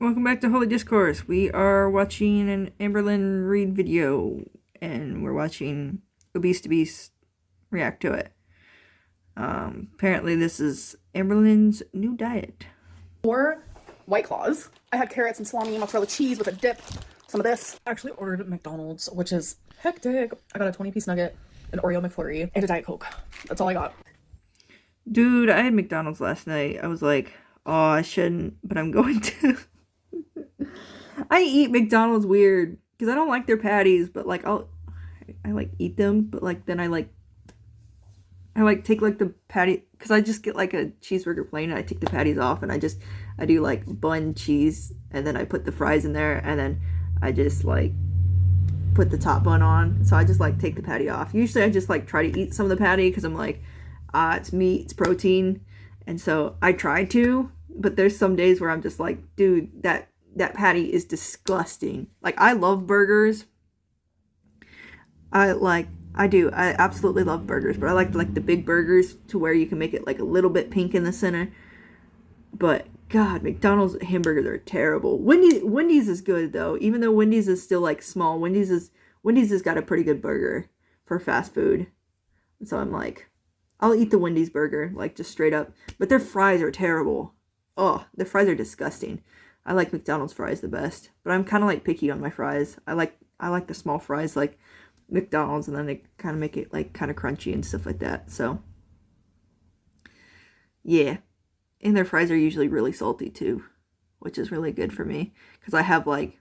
Welcome back to Holy Discourse. We are watching an Amberlynn Reed video, and we're watching Obese to Beast react to it. Apparently this is Amberlynns New Diet. 4 White Claws. I had carrots and salami and mozzarella cheese with a dip. Some of this. I actually ordered McDonald's, which is hectic. I got a 20-piece nugget, an Oreo McFlurry, and a Diet Coke. That's all I got. Dude, I had McDonald's last night. I was like, oh, I shouldn't, but I'm going to. I eat McDonald's weird because I don't like their patties, but like I like eat them, but like then I take like the patty, because I just get like a cheeseburger plain and I take the patties off and I do like bun cheese and then I put the fries in there and then I just like put the top bun on. So I just like take the patty off. Usually I just like try to eat some of the patty because I'm like, it's meat, it's protein. And so I try to, but there's some days where I'm just like, dude, that patty is disgusting. Like, I love burgers. I absolutely love burgers, but I like the big burgers to where you can make it like a little bit pink in the center. But God, McDonald's hamburgers are terrible. Wendy's is good though, even though Wendy's is still like small. Wendy's has got a pretty good burger for fast food. So I'm like, I'll eat the Wendy's burger, like just straight up. But their fries are terrible. Oh, the fries are disgusting. I like McDonald's fries the best, but I'm kind of like picky on my fries. I like the small fries like McDonald's, and then they kind of make it like kind of crunchy and stuff like that. So yeah, and their fries are usually really salty too, which is really good for me because I have like,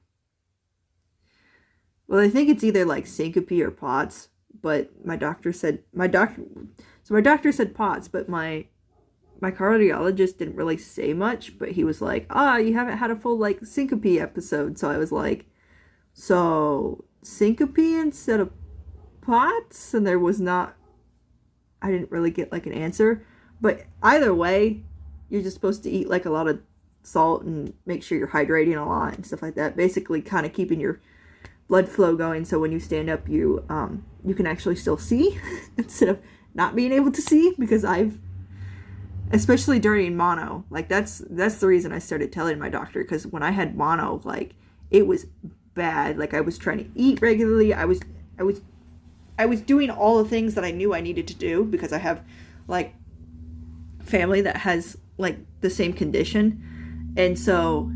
well, I think it's either like syncope or POTS, but my doctor said POTS, but my cardiologist didn't really say much, but he was like, you haven't had a full like syncope episode. So I was like, so syncope instead of POTS? And I didn't really get like an answer, but either way, you're just supposed to eat like a lot of salt and make sure you're hydrating a lot and stuff like that. Basically kind of keeping your blood flow going. So when you stand up, you can actually still see instead of not being able to see, because especially during mono, like that's the reason I started telling my doctor, because when I had mono, like it was bad. Like I was trying to eat regularly. I was doing all the things that I knew I needed to do because I have like family that has like the same condition. And so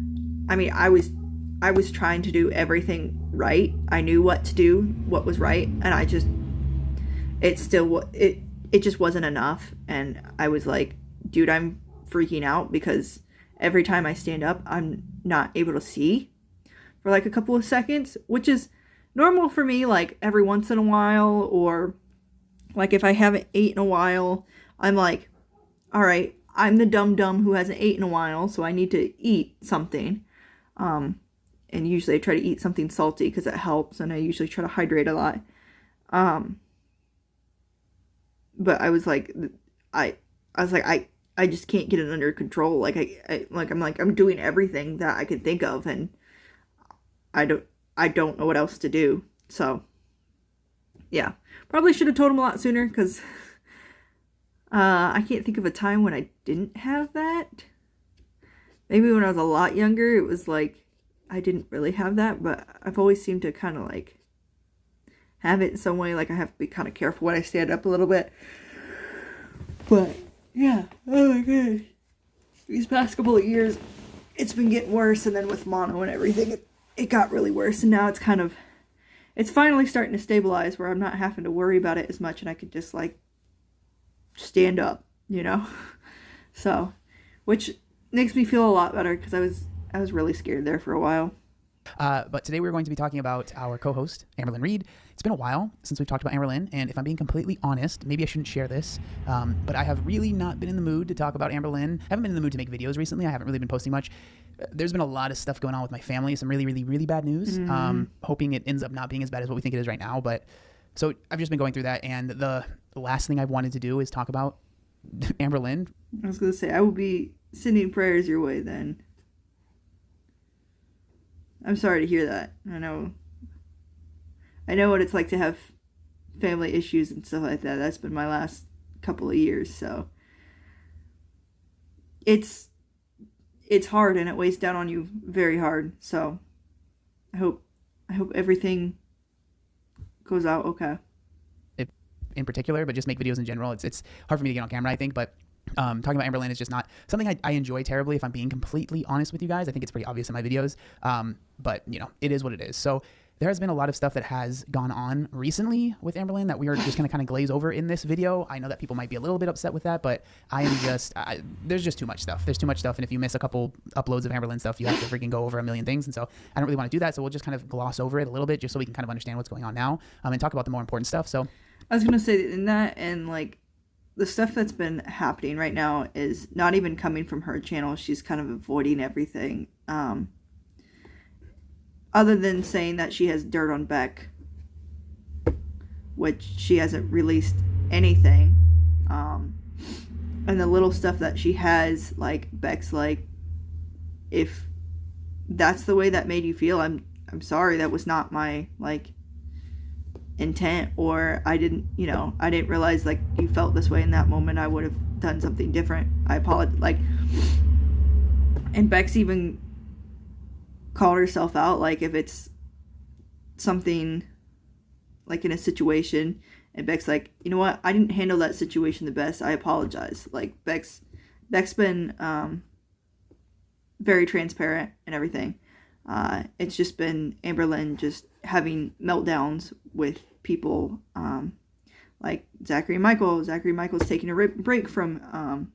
I mean, I was trying to do everything right. I knew what to do, what was right, and it just wasn't enough. And I was like, dude, I'm freaking out because every time I stand up, I'm not able to see for like a couple of seconds, which is normal for me, like every once in a while, or like if I haven't ate in a while, I'm like, all right, I'm the dumb who hasn't ate in a while, so I need to eat something. And usually I try to eat something salty because it helps, and I usually try to hydrate a lot. But I was like, I just can't get it under control. Like I'm doing everything that I could think of, and I don't know what else to do. So yeah, probably should have told him a lot sooner, because I can't think of a time when I didn't have that. Maybe when I was a lot younger, it was like I didn't really have that, but I've always seemed to kind of like have it in some way. Like I have to be kind of careful when I stand up a little bit. But yeah, oh my gosh, these past couple of years, it's been getting worse, and then with mono and everything, it got really worse, and now it's finally starting to stabilize where I'm not having to worry about it as much, and I could just like stand up, you know? So, which makes me feel a lot better, because I was really scared there for a while. But today we're going to be talking about our co-host, Amberlynn Reed. It's been a while since we've talked about Amberlynn, and if I'm being completely honest, maybe I shouldn't share this, but I have really not been in the mood to talk about Amberlynn. I haven't been in the mood to make videos recently. I haven't really been posting much. There's been a lot of stuff going on with my family, some really, really, really bad news. Hoping it ends up not being as bad as what we think it is right now. But so I've just been going through that, and the last thing I've wanted to do is talk about Amberlynn. I was going to say, I will be sending prayers your way then. I'm sorry to hear that. I know what it's like to have family issues and stuff like that. That's been my last couple of years, so it's it's hard and it weighs down on you very hard. So I hope everything goes out okay. In particular, but just make videos in general. It's hard for me to get on camera, I think, but talking about Amberlynn is just not something I enjoy terribly, if I'm being completely honest with you guys. I think it's pretty obvious in my videos, but you know, it is what it is. So there has been a lot of stuff that has gone on recently with Amberlynn that we are just going to kind of glaze over in this video. I know that people might be a little bit upset with that, but I am just, there's just too much stuff. There's too much stuff. And if you miss a couple uploads of Amberlynn stuff, you have to freaking go over a million things. And so I don't really want to do that. So we'll just kind of gloss over it a little bit just so we can kind of understand what's going on now, and talk about the more important stuff. So I was going to say in that, and like the stuff that's been happening right now is not even coming from her channel. She's kind of avoiding everything. Other than saying that she has dirt on Beck, which she hasn't released anything. And the little stuff that she has, like, Beck's like, if that's the way that made you feel, I'm sorry, that was not my, like, intent, or I didn't realize, like, you felt this way in that moment. I would have done something different. I apologize. Like, and Beck's even called herself out, like, if it's something like in a situation and Beck's like, you know what, I didn't handle that situation the best, I apologize. Like, Beck's been very transparent and everything. It's just been Amberlynn just having meltdowns with people, like Zachary Michael. Zachary Michael's taking a break from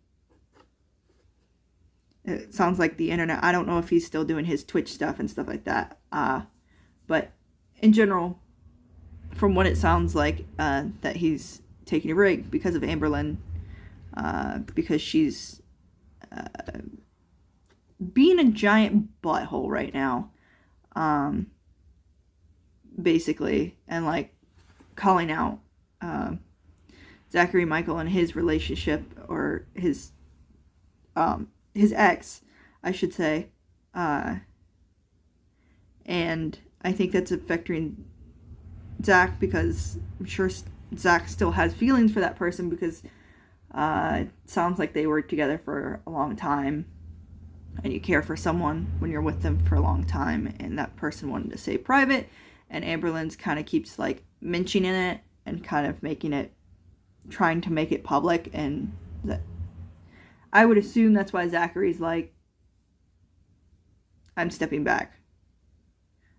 it sounds like the internet. I don't know if he's still doing his Twitch stuff and stuff like that. But in general, from what it sounds like, that he's taking a break because of Amberlynn, because she's being a giant butthole right now, basically, and like calling out Zachary Michael and his relationship, or his ex, I should say, and I think that's affecting Zach, because I'm sure Zach still has feelings for that person, because it sounds like they worked together for a long time, and you care for someone when you're with them for a long time, and that person wanted to stay private, and Amberlynn's kind of keeps like mentioning it and kind of trying to make it public, and that I would assume that's why Zachary's like, I'm stepping back.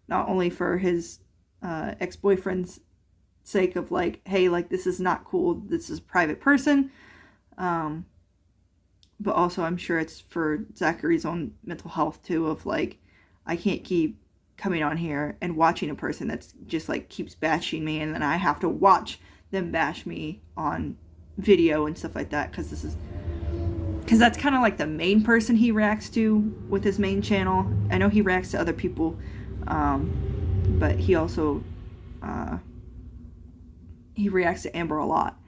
Not only for his ex-boyfriend's sake of like, hey, like, this is not cool, this is a private person, but also I'm sure it's for Zachary's own mental health too, of like, I can't keep coming on here and watching a person that's just like keeps bashing me, and then I have to watch them bash me on video and stuff like that, because that's kind of like the main person he reacts to with his main channel. I know he reacts to other people, but he also he reacts to Amber a lot.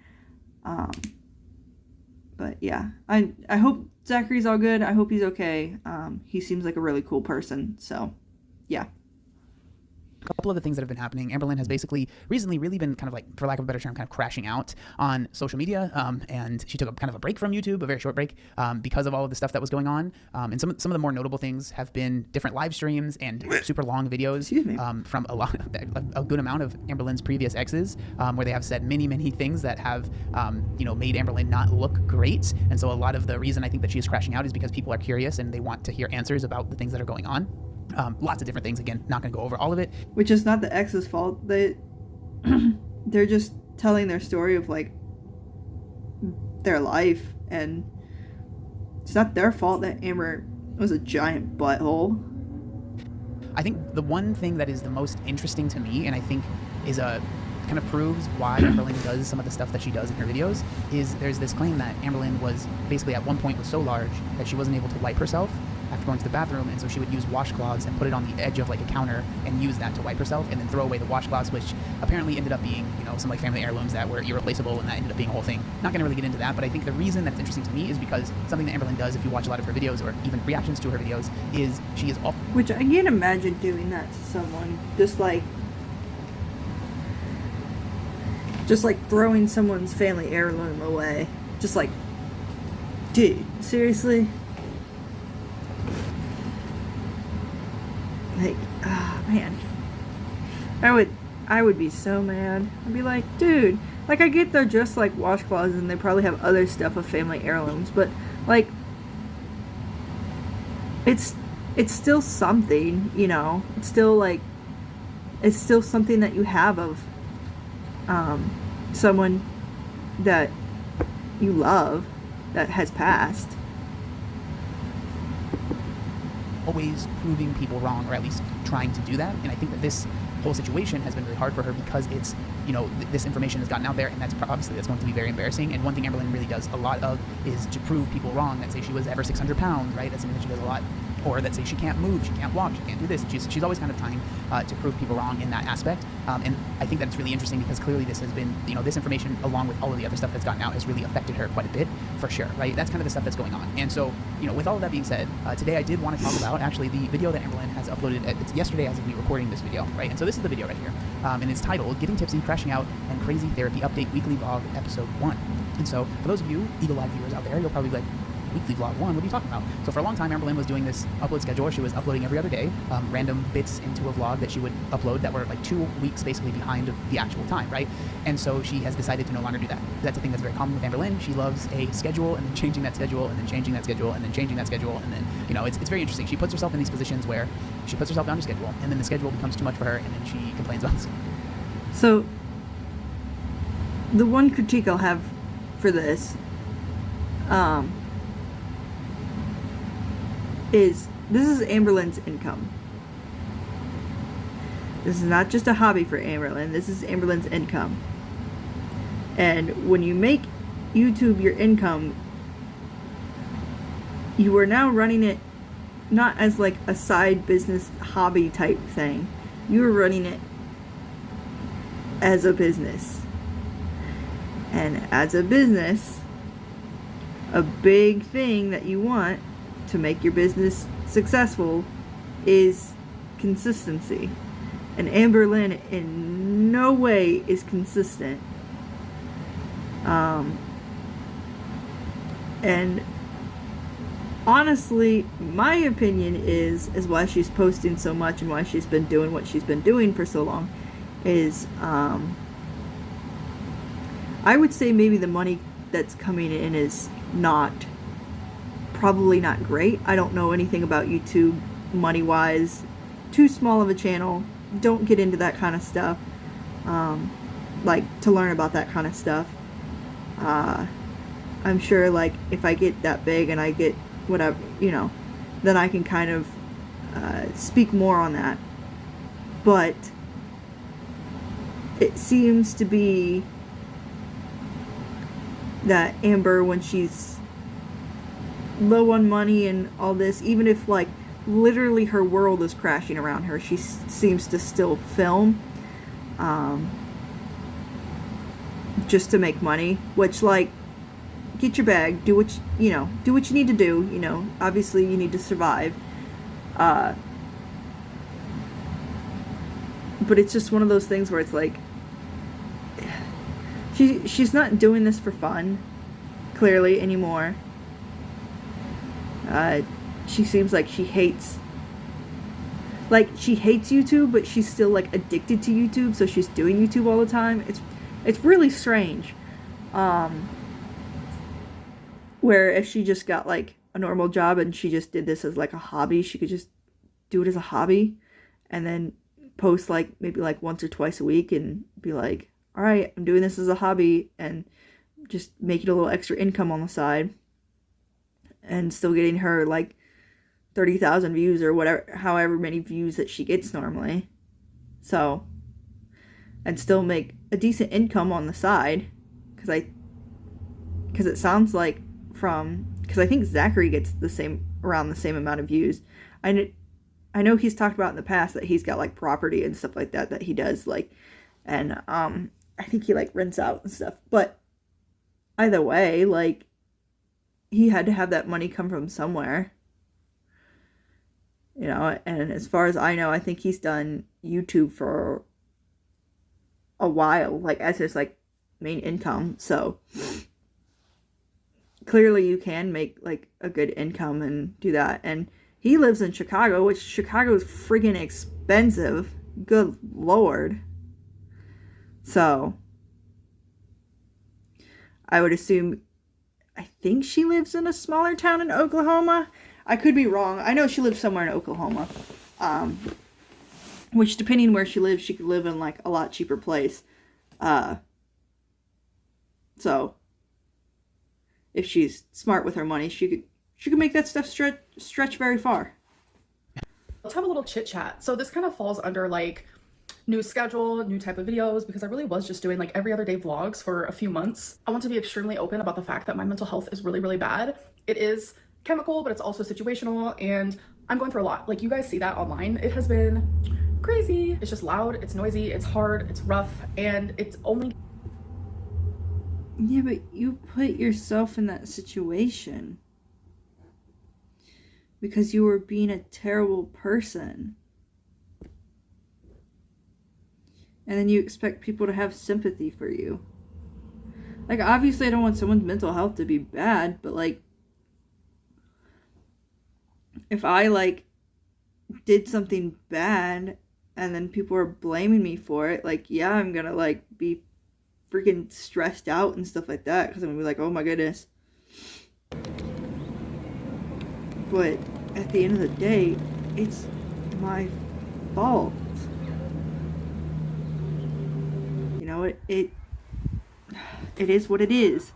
But yeah, I hope Zachary's all good. I hope he's okay. He seems like a really cool person, so yeah. A couple of the things that have been happening. Amberlynn has basically recently really been kind of like, for lack of a better term, kind of crashing out on social media, and she took a kind of a break from YouTube, a very short break, because of all of the stuff that was going on. And some of the more notable things have been different live streams and super long videos from a good amount of Amberlynn's previous exes, where they have said many things that have made Amberlynn not look great. And so a lot of the reason I think that she is crashing out is because people are curious and they want to hear answers about the things that are going on. Lots of different things. Again, not going to go over all of it. Which is not the ex's fault. They're just telling their story of like their life, and it's not their fault that Amber was a giant butthole. I think the one thing that is the most interesting to me, and I think is kind of proves why Amberlynn does some of the stuff that she does in her videos, is there's this claim that Amberlynn was basically at one point was so large that she wasn't able to wipe herself after going to the bathroom, and so she would use washcloths and put it on the edge of like a counter and use that to wipe herself, and then throw away the washcloths, which apparently ended up being, some like family heirlooms that were irreplaceable, and that ended up being a whole thing. Not going to really get into that, but I think the reason that's interesting to me is because something that Amberlynn does, if you watch a lot of her videos or even reactions to her videos, is she is off. Which I can't imagine doing that to someone, just like throwing someone's family heirloom away. Just like, dude, seriously? Like, ah, man. I would be so mad. I'd be like, dude, like, I get they're just like washcloths and they probably have other stuff of family heirlooms, but like, it's still something, you know. It's still like, it's still something that you have of someone that you love that has passed. Always proving people wrong, or at least trying to do that. And I think that this whole situation has been really hard for her because it's, you know, this information has gotten out there, and that's obviously that's going to be very embarrassing. And one thing Amberlynn really does a lot of is to prove people wrong. That say she was ever 600 pounds, right? That's something that she does a lot. Or that say she can't move, she can't walk, she can't do this. She's always kind of trying to prove people wrong in that aspect. And I think that it's really interesting because clearly this has been, you know, this information along with all of the other stuff that's gotten out has really affected her quite a bit, for sure, right? That's kind of the stuff that's going on. And so, you know, with all of that being said, today I did want to talk about actually the video that Amberlynn has uploaded. It's yesterday as of me recording this video, right? And so this is the video right here. And it's titled Getting Tipsy, Crashing Out, and Crazy Therapy Update Weekly Vlog Episode 1. And so for those of you eagle-eyed viewers out there, you'll probably be like, weekly vlog 1, what are you talking about? So for a long time, Amberlynn was doing this upload schedule where she was uploading every other day, random bits into a vlog that she would upload that were like 2 weeks basically behind the actual time, right? And so she has decided to no longer do that. That's a thing that's very common with Amberlynn. She loves a schedule and then changing that schedule and then changing that schedule and then changing that schedule, and then, you know, it's very interesting. She puts herself in these positions where she puts herself down to schedule and then the schedule becomes too much for her and then she complains about it. So, the one critique I'll have for this, is this is Amberlynn's income. This is not just a hobby for Amberlynn. This is Amberlynn's income. And when you make YouTube your income, you are now running it not as like a side business hobby type thing. You are running it as a business. And as a business, a big thing that you want to make your business successful is consistency. And Amberlynn in no way is consistent. And honestly, my opinion is why she's posting so much and why she's been doing what she's been doing for so long is, I would say maybe the money that's coming in is probably not great. I don't know anything about YouTube money-wise. Too small of a channel. Don't get into that kind of stuff. Like, to learn about that kind of stuff. I'm sure, like, if I get that big and I get whatever, you know, then I can kind of speak more on that. But it seems to be that Amber, when she's low on money and all this, even if like literally her world is crashing around her, she seems to still film just to make money, which, like, get your bag, do what do what you need to do, you know, obviously you need to survive, but it's just one of those things where it's like she's not doing this for fun clearly anymore. She seems like she hates YouTube, but she's still like addicted to YouTube, so she's doing YouTube all the time. It's really strange. Where if she just got like a normal job and she just did this as like a hobby, she could just do it as a hobby and then post like maybe like once or twice a week and be like, all right, I'm doing this as a hobby, and just making a little extra income on the side and still getting her like 30,000 views or whatever, however many views that she gets normally. So, and still make a decent income on the side, because it sounds like because I think Zachary gets around the same amount of views. I know he's talked about in the past that he's got like property and stuff like that he does, like, and I think he like rents out and stuff. But either way, like, he had to have that money come from somewhere, you know. And as far as I know, I think he's done YouTube for a while, like, as his like main income. So clearly you can make like a good income and do that. And He lives in Chicago, which Chicago is friggin' expensive. Good Lord. So, I would assume, I think she lives in a smaller town in Oklahoma. I could be wrong. I know she lives somewhere in Oklahoma. Which, depending where she lives, she could live in, like, a lot cheaper place. So, if she's smart with her money, she could make that stuff stretch very far. Let's have a little chit chat. So this kind of falls under like new schedule, new type of videos, because I really was just doing like every other day vlogs for a few months. I want to be extremely open about the fact that my mental health is really, really bad. It is chemical, but it's also situational, and I'm going through a lot. Like, you guys see that online. It has been crazy. It's just loud, it's noisy, it's hard, it's rough, and it's only... Yeah, but you put yourself in that situation because you were being a terrible person. And then you expect people to have sympathy for you. Like, obviously I don't want someone's mental health to be bad, but like, if I like did something bad and then people are blaming me for it, like, yeah, I'm gonna like be freaking stressed out and stuff like that, because I'm gonna be like, oh my goodness. But at the end of the day, it's my fault. You know, it is what it is.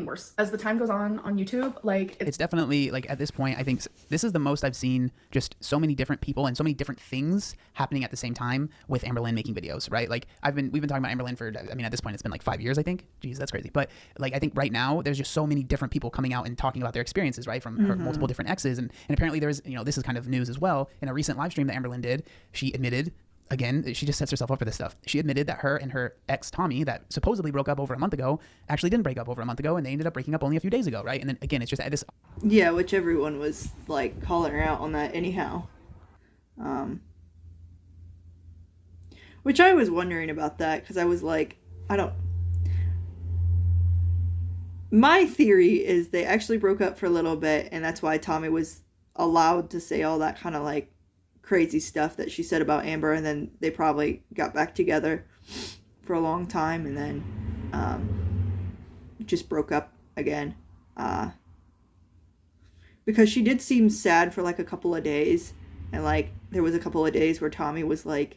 Worse as the time goes on YouTube. Like, it's definitely, like, at this point, I think this is the most I've seen just so many different people and so many different things happening at the same time with Amberlynn making videos, right? Like, we've been talking about Amberlynn for, I mean, at this point it's been like 5 years, I think. Jeez, that's crazy. But like, I think right now there's just so many different people coming out and talking about their experiences, right, from her multiple different exes, and apparently there's, you know, this is kind of news as well. In a recent live stream that Amberlynn did, she admitted, again, she just sets herself up for this stuff. She admitted that her and her ex, Tommy, that supposedly broke up over a month ago, actually didn't break up over a month ago, and they ended up breaking up only a few days ago, right? And then, again, it's just this... Yeah, which everyone was, like, calling her out on that anyhow. Which I was wondering about that, because I was like, my theory is they actually broke up for a little bit, and that's why Tommy was allowed to say all that kind of, like, crazy stuff that she said about Amber, and then they probably got back together for a long time, and then just broke up again, because she did seem sad for like a couple of days, and like there was a couple of days where Tommy was like,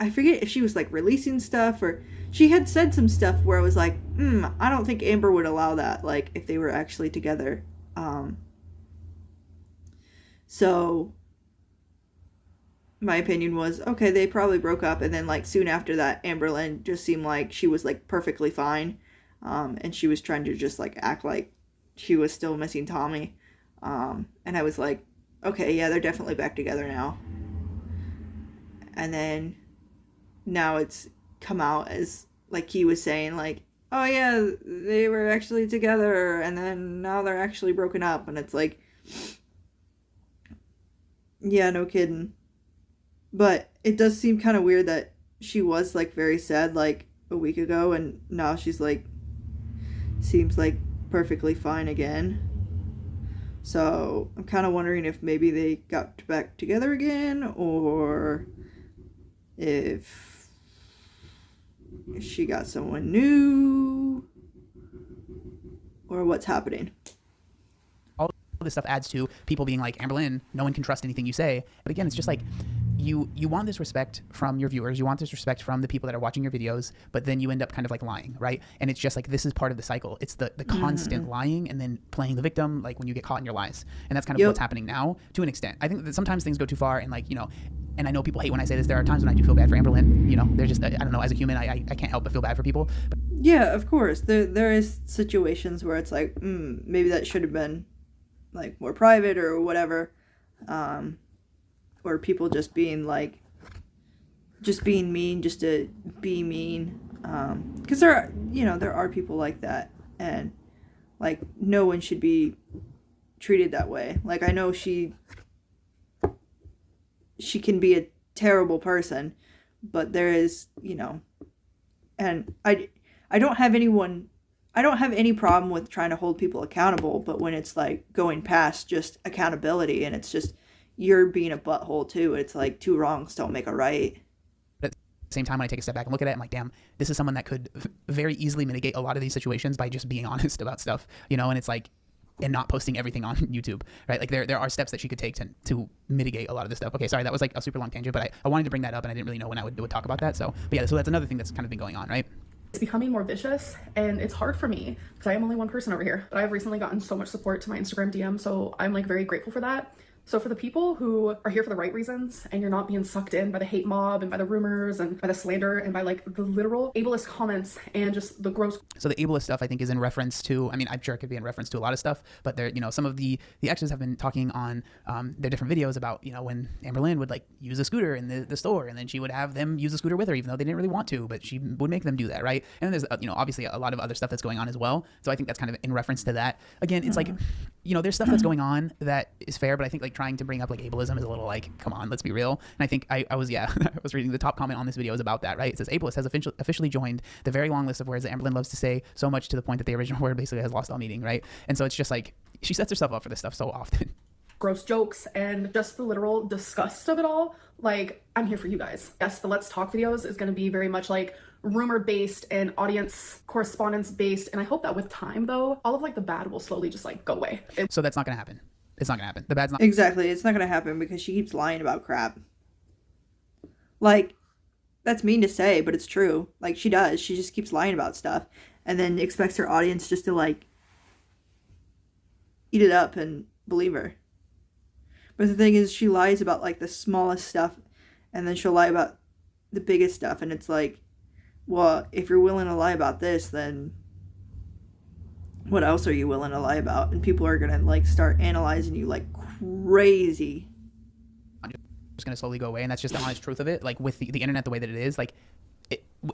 I forget if she was like releasing stuff, or she had said some stuff where I was like, I don't think Amber would allow that, like if they were actually together. So my opinion was, okay, they probably broke up, and then like soon after that, Amberlynn just seemed like she was like perfectly fine, and she was trying to just like act like she was still missing Tommy, and I was like, okay, yeah, they're definitely back together now. And then now it's come out as like he was saying like, oh yeah, they were actually together, and then now they're actually broken up, and it's like, yeah, no kidding. But it does seem kind of weird that she was like very sad like a week ago, and now she's like seems like perfectly fine again. So I'm kind of wondering if maybe they got back together again, or if she got someone new, or what's happening. All this stuff adds to people being like, Amberlynn, no one can trust anything you say. But again, it's just like, you want this respect from your viewers, you want this respect from the people that are watching your videos, but then you end up kind of like lying, right? And it's just like, this is part of the cycle. It's the constant lying and then playing the victim, like when you get caught in your lies. And that's kind of what's happening now to an extent. I think that sometimes things go too far, and like, you know, and I know people hate when I say this, there are times when I do feel bad for Amberlynn, you know, they're just, I don't know, as a human, I can't help but feel bad for people. But yeah, of course. There is situations where it's like, maybe that should have been like more private or whatever, or people just being like, just being mean just to be mean, because there are people like that, and like no one should be treated that way. Like, I know she can be a terrible person, but there is, and I don't have anyone I don't have any problem with trying to hold people accountable, but when it's like going past just accountability and it's just you're being a butthole too, it's like two wrongs don't make a right. But at the same time, when I take a step back and look at it, I'm like, damn, this is someone that could very easily mitigate a lot of these situations by just being honest about stuff, you know, and it's like, and not posting everything on YouTube, right? Like there are steps that she could take to mitigate a lot of this stuff. Okay, sorry, that was like a super long tangent, but I wanted to bring that up and I didn't really know when I would talk about that. So, but yeah, so that's another thing that's kind of been going on, right? It's becoming more vicious, and it's hard for me because I am only one person over here, but I've recently gotten so much support to my Instagram DM, so I'm like very grateful for that. So for the people who are here for the right reasons and you're not being sucked in by the hate mob and by the rumors and by the slander and by like the literal ableist comments and just the gross. So the ableist stuff I think is in reference to, I mean, I'm sure it could be in reference to a lot of stuff, but there, you know, some of the exes have been talking on their different videos about, you know, when Amberlynn would like use a scooter in the store and then she would have them use a scooter with her even though they didn't really want to, but she would make them do that, right? And then there's, you know, obviously a lot of other stuff that's going on as well. So I think that's kind of in reference to that. Again, it's like, you know, there's stuff that's going on that is fair, but I think like trying to bring up like ableism is a little like, come on, let's be real. And I think I was I was reading the top comment on this video is about that, right? It says ableist has officially joined the very long list of words that Amberlynn loves to say so much to the point that the original word basically has lost all meaning, right? And so it's just like she sets herself up for this stuff so often. Gross jokes and just the literal disgust of it all. Like, I'm here for you guys. Yes, the Let's Talk videos is going to be very much like rumor based and audience correspondence based, and I hope that with time though all of like the bad will slowly just like go away. So that's not going to happen. It's not going to happen. The bad's not. Exactly. It's not going to happen because she keeps lying about crap. Like, that's mean to say, but it's true. Like, she does. She just keeps lying about stuff and then expects her audience just to, like, eat it up and believe her. But the thing is, she lies about, like, the smallest stuff and then she'll lie about the biggest stuff. And it's like, well, if you're willing to lie about this, then what else are you willing to lie about? And people are gonna like start analyzing you like crazy. I'm just gonna slowly go away, and that's just the honest truth of it. Like with the internet the way that it is, like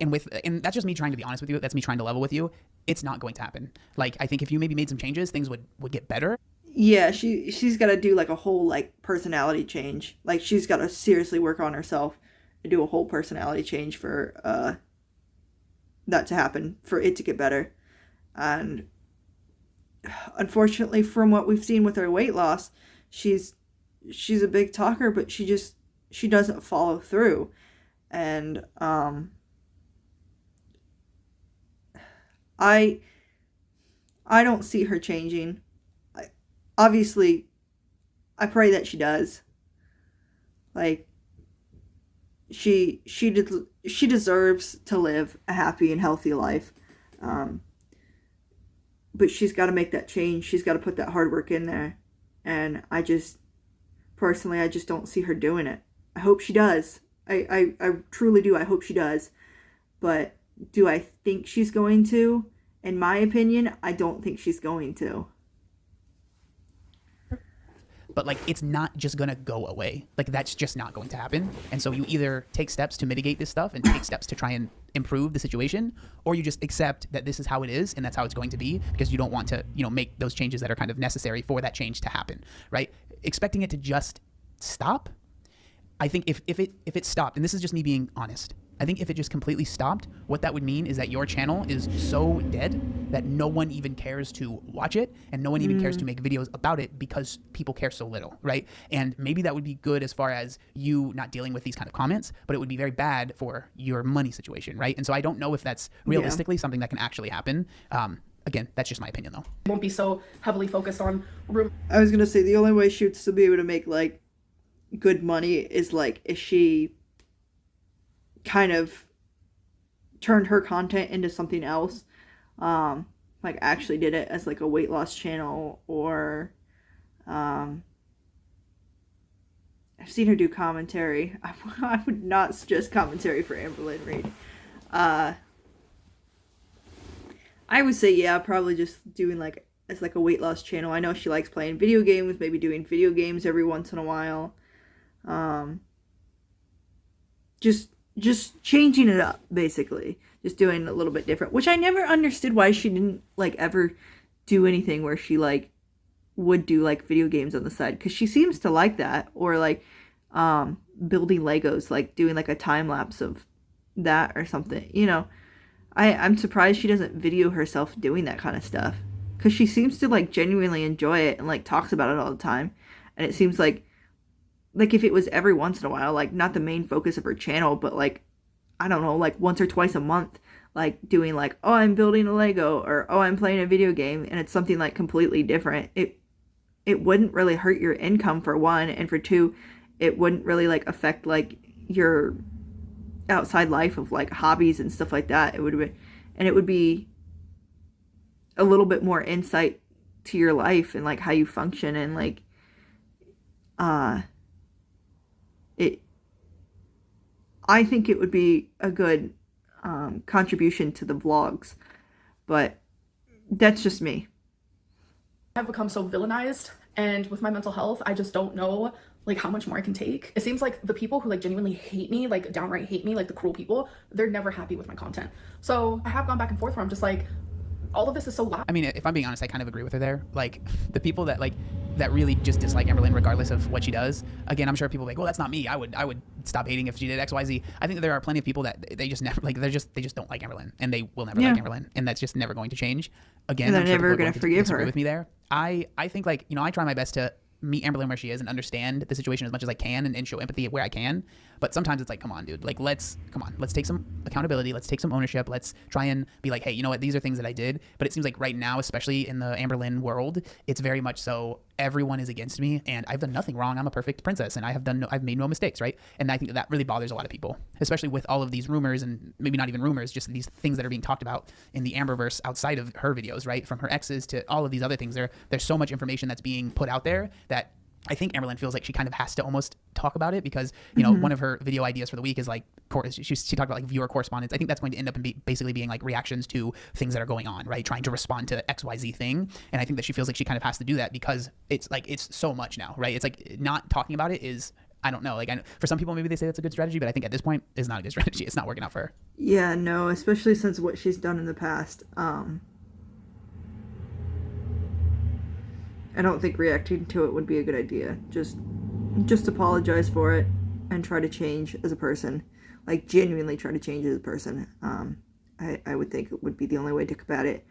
and that's just me trying to be honest with you. That's me trying to level with you. It's not going to happen. Like I think if you maybe made some changes, things would get better. Yeah, she's got to do like a whole like personality change. Like she's got to seriously work on herself and do a whole personality change for that to happen, for it to get better. And unfortunately, from what we've seen with her weight loss, she's a big talker, but she doesn't follow through. And I don't see her changing. Obviously, I pray that she does. Like she deserves to live a happy and healthy life. But she's got to make that change. She's got to put that hard work in there. And I just don't see her doing it. I hope she does. I truly do. I hope she does. But do I think she's going to? In my opinion, I don't think she's going to. But like it's not just gonna go away. Like that's just not going to happen. And so you either take steps to mitigate this stuff and take steps to try and improve the situation, or you just accept that this is how it is and that's how it's going to be because you don't want to, you know, make those changes that are kind of necessary for that change to happen, right? Expecting it to just stop. I think if it stopped, and this is just me being honest, I think if it just completely stopped, what that would mean is that your channel is so dead that no one even cares to watch it and no one even cares to make videos about it because people care so little, right? And maybe that would be good as far as you not dealing with these kind of comments, but it would be very bad for your money situation, right? And so I don't know if that's realistically something that can actually happen. Again, that's just my opinion though. It won't be so heavily focused on I was going to say the only way she would still be able to make like good money is like if she kind of turned her content into something else, like actually did it as like a weight loss channel, or I've seen her do commentary. I would not suggest commentary for Amberlynn Reed. I would say probably just doing like as like a weight loss channel. I know she likes playing video games, maybe doing video games every once in a while. Just changing it up, basically. Just doing a little bit different. Which I never understood why she didn't, like, ever do anything where she, like, would do, like, video games on the side. Because she seems to like that. Or, like, building Legos. Like, doing, like, a time-lapse of that or something. You know? I'm surprised she doesn't video herself doing that kind of stuff. Because she seems to like genuinely enjoy it and like talks about it all the time. And it seems like if it was every once in a while, like not the main focus of her channel, but like I don't know, like once or twice a month, like doing like, oh, I'm building a Lego, or oh, I'm playing a video game, and it's something like completely different. It wouldn't really hurt your income, for one, and for two, it wouldn't really like affect like your outside life of like hobbies and stuff like that. It would be a little bit more insight to your life and like how you function, and like uh it I think it would be a good contribution to the vlogs, but that's just me. I've become so villainized, and with my mental health, I just don't know like how much more I can take. It seems like the people who like genuinely hate me, like downright hate me, like the cruel people, they're never happy with my content. So I have gone back and forth where I'm just like, all of this is so loud. I mean, if I'm being honest, I kind of agree with her there. Like the people that really just dislike Amberlynn regardless of what she does. Again, I'm sure people are like, well, that's not me. I would stop hating if she did X, Y, Z. I think that there are plenty of people that they just never like. They just don't like Amberlynn, and they will never like Amberlynn, and that's just never going to change. Again, And they're I'm sure never people are going to forgive disagree her. with me there. I think like, you know, I try my best to meet Amberlynn where she is and understand the situation as much as I can, and show empathy where I can. But sometimes it's like, come on, dude, like let's take some accountability, let's take some ownership, let's try and be like, hey, you know what, these are things that I did. But it seems like right now, especially in the Amberlynn world, it's very much so everyone is against me, and I've done nothing wrong. I'm a perfect princess, and I've made no mistakes, right? And I think that really bothers a lot of people, especially with all of these rumors, and maybe not even rumors, just these things that are being talked about in the Amberverse outside of her videos, right? From her exes to all of these other things, there's so much information that's being put out there that I think Amberlynn feels like she kind of has to almost talk about it, because, you know, one of her video ideas for the week is like, she talked about like viewer correspondence. I think that's going to end up in basically being like reactions to things that are going on, right? Trying to respond to XYZ thing. And I think that she feels like she kind of has to do that because it's so much now, right? It's like not talking about it is, I don't know, like for some people maybe they say that's a good strategy, but I think at this point it's not a good strategy. It's not working out for her. Yeah, no, especially since what she's done in the past. I don't think reacting to it would be a good idea. Just apologize for it and try to change as a person. Like genuinely try to change as a person. I would think it would be the only way to combat it.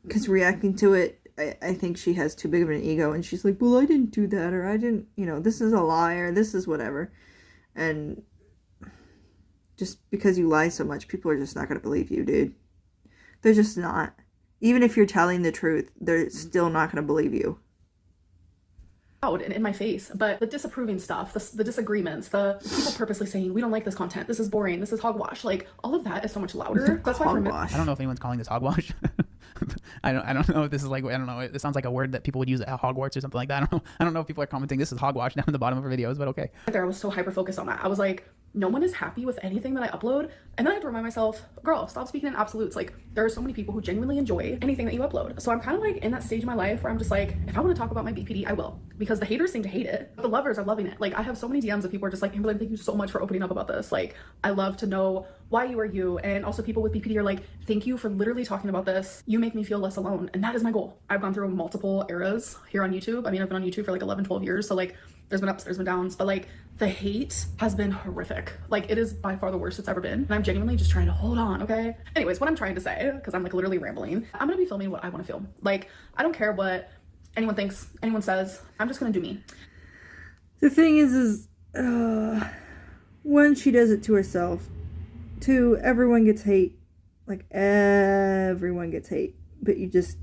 Because reacting to it, I think she has too big of an ego, and she's like, well, I didn't do that, or I didn't, you know, this is a lie, or this is whatever. And just because you lie so much, people are just not going to believe you, dude. They're just not. Even if you're telling the truth, they're still not going to believe you. Out in my face, but the disapproving stuff, the disagreements, the people purposely saying we don't like this content, this is boring, this is hogwash, like all of that is so much louder. That's why for me, I don't know if anyone's calling this hogwash. I don't know if this is like, I don't know, it sounds like a word that people would use at Hogwarts or something like that. I don't know if people are commenting this is hogwash down at the bottom of her videos, but okay. I was so hyper focused on that. I was like, no one is happy with anything that I upload. And then I have to remind myself, girl, stop speaking in absolutes. Like, there are so many people who genuinely enjoy anything that you upload. So I'm kind of like in that stage of my life where I'm just like, if I want to talk about my BPD, I will. Because the haters seem to hate it. But the lovers are loving it. Like, I have so many DMs of people are just like, Amberlynn, thank you so much for opening up about this. Like, I love to know why you are you. And also people with BPD are like, thank you for literally talking about this. You make me feel less alone. And that is my goal. I've gone through multiple eras here on YouTube. I mean, I've been on YouTube for like 11, 12 years. So like, there's been ups, there's been downs, but like the hate has been horrific. Like it is by far the worst it's ever been. And I'm genuinely just trying to hold on, okay? Anyways, what I'm trying to say, because I'm like literally rambling, I'm gonna be filming what I want to film. Like, I don't care what anyone thinks, anyone says, I'm just gonna do me. The thing is one, she does it to herself. Two, everyone gets hate. Like everyone gets hate. But you just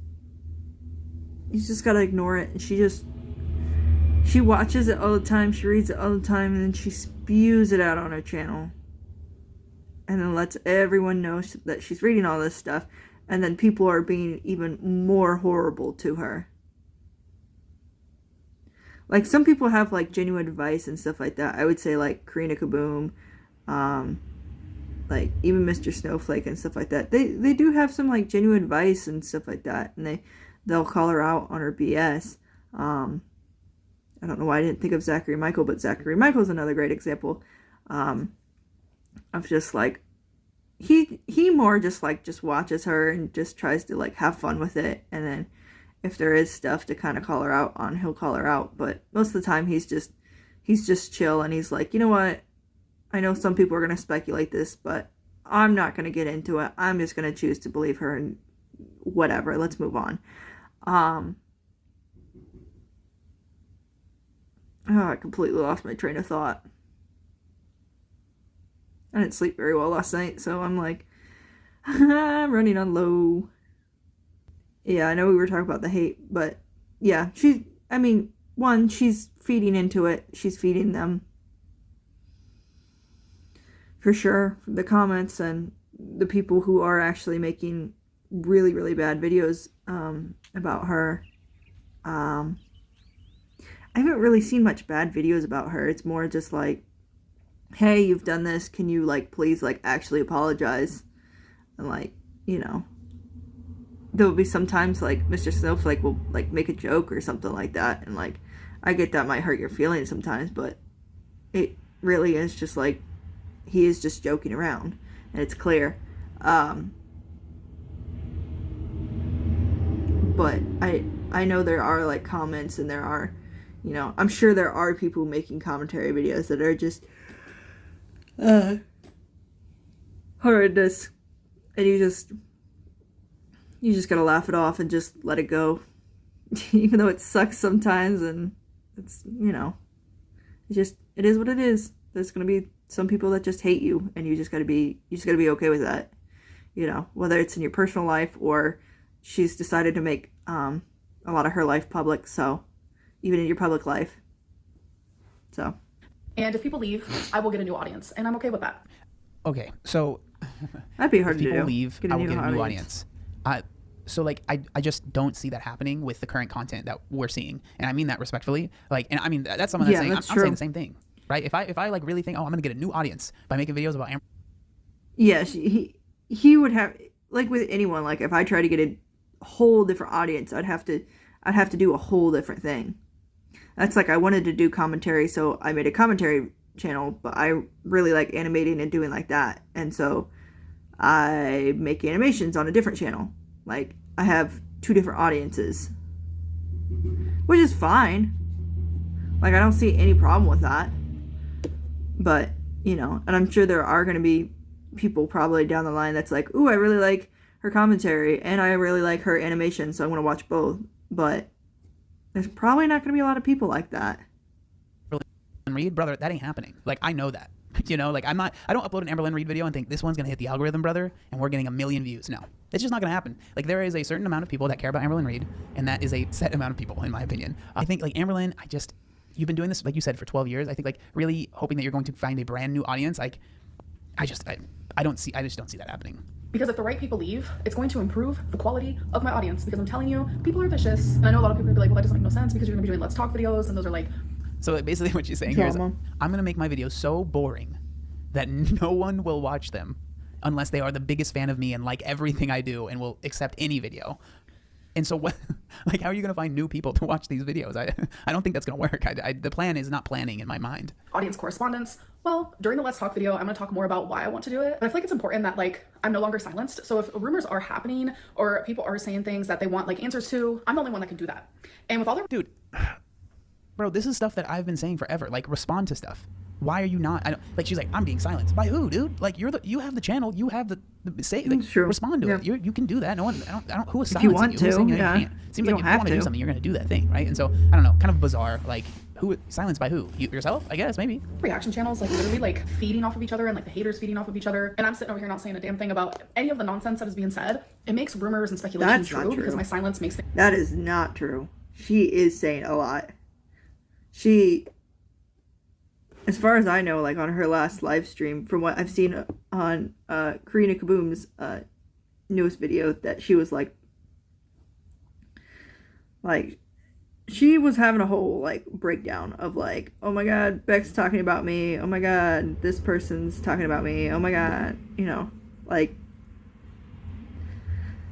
gotta ignore it. And she watches it all the time, she reads it all the time, and then she spews it out on her channel. And then lets everyone know that she's reading all this stuff. And then people are being even more horrible to her. Like, some people have, like, genuine advice and stuff like that. I would say, like, Karina Kaboom, like, even Mr. Snowflake and stuff like that. They do have some, like, genuine advice and stuff like that. And they'll call her out on her BS. I don't know why I didn't think of Zachary Michael, but Zachary Michael's another great example of just like he more just watches her and just tries to like have fun with it, and then if there is stuff to kind of call her out on, he'll call her out. But most of the time he's just chill, and he's like, you know what, I know some people are going to speculate this, but I'm not going to get into it. I'm just going to choose to believe her and whatever. Let's move on. I completely lost my train of thought. I didn't sleep very well last night, so I'm like, I'm running on low. Yeah, I know we were talking about the hate, but yeah, she's feeding into it. She's feeding them. For sure. The comments and the people who are actually making really, really bad videos about her. I haven't really seen much bad videos about her. It's more just like, hey, you've done this. Can you, like, please, like, actually apologize? And, like, you know, there will be sometimes, like, Mr. Snowflake will, like, make a joke or something like that. And, like, I get that might hurt your feelings sometimes, but it really is just, like, he is just joking around. And it's clear. But I know there are, like, comments and there are, you know, I'm sure there are people making commentary videos that are just horrendous, and you just gotta laugh it off and just let it go, even though it sucks sometimes, and it's, you know, it is what it is. There's gonna be some people that just hate you, and you just gotta be okay with that, you know, whether it's in your personal life or she's decided to make a lot of her life public, so even in your public life. So. And if people leave, I will get a new audience, and I'm okay with that. Okay, so that'd be hard if to do. people leave, I will get a new audience. So like I just don't see that happening with the current content that we're seeing, and I mean that respectfully. Like, and I mean that's someone that's saying I'm saying the same thing, right? If I like really think, oh, I'm gonna get a new audience by making videos about Amber. Yeah, he would have, like with anyone. Like if I try to get a whole different audience, I'd have to do a whole different thing. That's like, I wanted to do commentary, so I made a commentary channel, but I really like animating and doing like that. And so I make animations on a different channel. Like, I have 2 different audiences, which is fine. Like, I don't see any problem with that. But, you know, and I'm sure there are going to be people probably down the line that's like, ooh, I really like her commentary and I really like her animation, so I'm going to watch both. But there's probably not going to be a lot of people like that. Reed, brother, that ain't happening. Like, I know that. You know, like I don't upload an Amberlynn Reed video and think this one's going to hit the algorithm, brother, and we're getting 1 million views. No, it's just not going to happen. Like, there is a certain amount of people that care about Amberlynn Reed, and that is a set amount of people, in my opinion. I think, like, Amberlynn, you've been doing this, like you said, for 12 years. I think, like, really hoping that you're going to find a brand new audience. Like, I just don't see that happening. Because if the right people leave, it's going to improve the quality of my audience, because I'm telling you, people are vicious. And I know a lot of people are like, well, that doesn't make no sense because you're going to be doing Let's Talk videos, and those are like... So basically what she's saying here is, I'm going to make my videos so boring that no one will watch them unless they are the biggest fan of me and like everything I do and will accept any video. And so what, like, how are you going to find new people to watch these videos? I don't think that's going to work. The plan is not planning in my mind. Audience correspondence. Well, during the Let's Talk video, I'm going to talk more about why I want to do it. But I feel like it's important that, like, I'm no longer silenced. So if rumors are happening or people are saying things that they want, like, answers to, I'm the only one that can do that. And with all their... Dude, bro, this is stuff that I've been saying forever. Like, respond to stuff. Why are you not? Like, she's like, I'm being silenced. By who, dude? Like, you have the channel. You have the say. Like, respond to it. You can do that. No one. I don't. Who is silencing you? If you want to, yeah. You can't. It seems like if you want to do something, you're going to do that thing, right? And so I don't know. Kind of bizarre. Like, who silenced by who? Yourself? I guess maybe. Reaction channels, like, literally, like, feeding off of each other, and like the haters feeding off of each other. And I'm sitting over here not saying a damn thing about any of the nonsense that is being said. It makes rumors and speculation true because my silence makes things. That is not true. She is saying a lot. As far as I know, like, on her last live stream, from what I've seen on Karina Kaboom's newest video, that she was like, she was having a whole, like, breakdown of, like, oh my god, Beck's talking about me, oh my god, this person's talking about me, oh my god, you know, like,